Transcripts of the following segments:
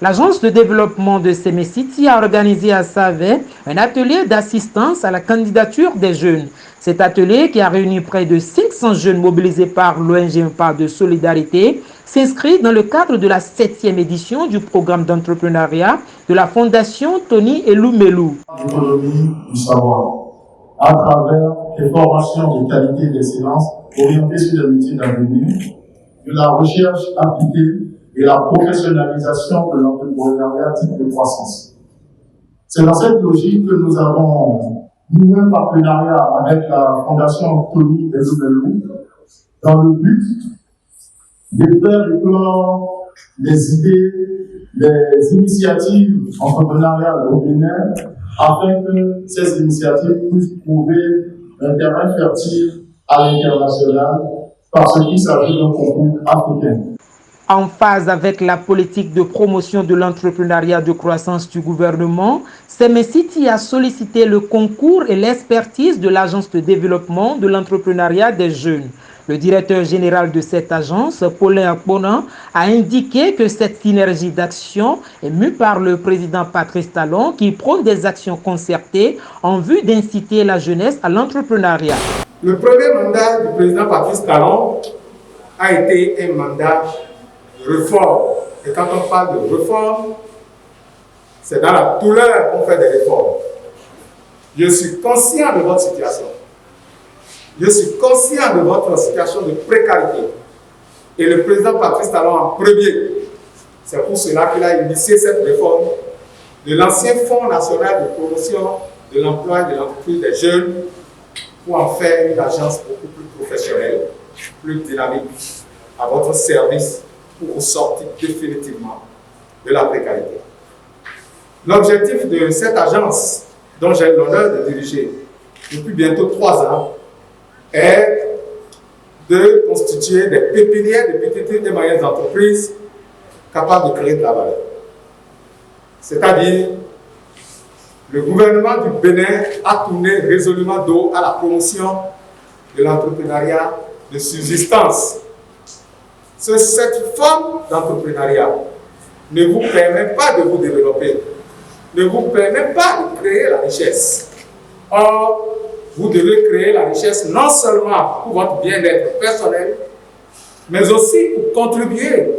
L'agence de développement de Sémé-City a organisé à Savet un atelier d'assistance à la candidature des jeunes. Cet atelier, qui a réuni près de 500 jeunes mobilisés par l'ONG Pas de Solidarité, s'inscrit dans le cadre de la 7e édition du programme d'entrepreneuriat de la Fondation Tony Elumelu. L'économie du savoir, à travers des formations de qualité et d'excellence orientées sur les métiers d'avenir, de la recherche appliquée et la professionnalisation de l'entrepreneuriat type de croissance. C'est dans cette logique que nous avons noué un partenariat avec la Fondation Tony Elumelu dans le but de faire éclore les idées, les initiatives entrepreneuriales au Bénin afin que ces initiatives puissent trouver un terrain fertile à l'international parce qu'il s'agit d'un concours africain. En phase avec la politique de promotion de l'entrepreneuriat de croissance du gouvernement, Sémé-City a sollicité le concours et l'expertise de l'Agence de développement de l'entrepreneuriat des jeunes. Le directeur général de cette agence, Paulin Akponan, a indiqué que cette synergie d'action est mue par le président Patrice Talon qui prône des actions concertées en vue d'inciter la jeunesse à l'entrepreneuriat. Le premier mandat du président Patrice Talon a été un mandat de réforme. Et quand on parle de réforme, c'est dans la douleur qu'on fait des réformes. Je suis conscient de votre situation. Je suis conscient de votre situation de précarité. Et le président Patrice Talon en premier. C'est pour cela qu'il a initié cette réforme de l'ancien Fonds national de promotion de l'emploi et de l'entreprise des jeunes pour en faire une agence beaucoup plus professionnelle, plus dynamique, à votre service pour vous sortir définitivement de la précarité. L'objectif de cette agence, dont j'ai l'honneur de diriger depuis bientôt 3 ans, est de constituer des pépinières de petites et moyennes entreprises capables de créer de la valeur. C'est-à-dire, le gouvernement du Bénin a tourné résolument dos à la promotion de l'entrepreneuriat de subsistance. Cette forme d'entrepreneuriat ne vous permet pas de vous développer, ne vous permet pas de créer la richesse. Or, vous devez créer la richesse non seulement pour votre bien-être personnel, mais aussi pour contribuer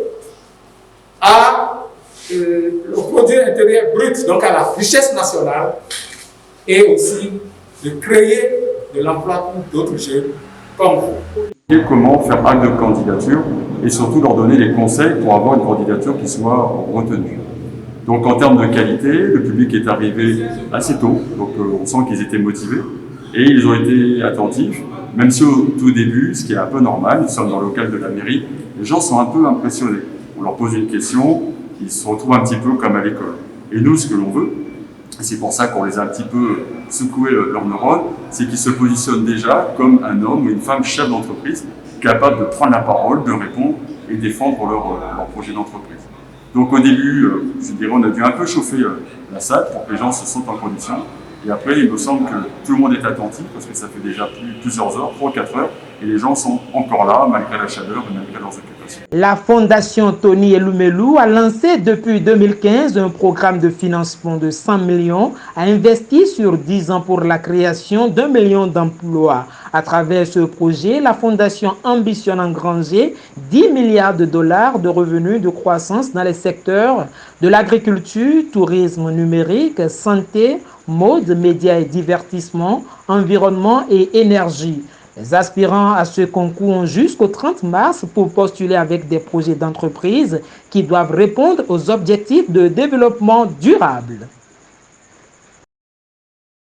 au produit intérieur brut, donc à la richesse nationale, et aussi de créer de l'emploi pour d'autres jeunes comme vous. Et comment faire acte de candidature et surtout leur donner les conseils pour avoir une candidature qui soit retenue. Donc en termes de qualité, le public est arrivé assez tôt, donc on sent qu'ils étaient motivés et ils ont été attentifs, même si au tout début, ce qui est un peu normal, nous sommes dans le local de la mairie, les gens sont un peu impressionnés. On leur pose une question, ils se retrouvent un petit peu comme à l'école. Et nous, ce que l'on veut, et c'est pour ça qu'on les a un petit peu secoué leurs neurones, c'est qu'ils se positionnent déjà comme un homme ou une femme chef d'entreprise, capable de prendre la parole, de répondre et défendre leur projet d'entreprise. Donc au début, je dirais, on a dû un peu chauffer la salle pour que les gens se sentent en condition. Et après, il me semble que tout le monde est attentif parce que ça fait déjà plusieurs heures, 3 ou 4 heures, et les gens sont encore là malgré la chaleur et malgré leurs occupations. La Fondation Tony Elumelu a lancé depuis 2015 un programme de financement de 100 millions, a investi sur 10 ans pour la création d'1 million d'emplois. À travers ce projet, la Fondation ambitionne engranger 10 milliards de dollars de revenus de croissance dans les secteurs de l'agriculture, tourisme numérique, santé, mode, médias et divertissement, environnement et énergie. Les aspirants à ce concours ont jusqu'au 30 mars pour postuler avec des projets d'entreprise qui doivent répondre aux objectifs de développement durable.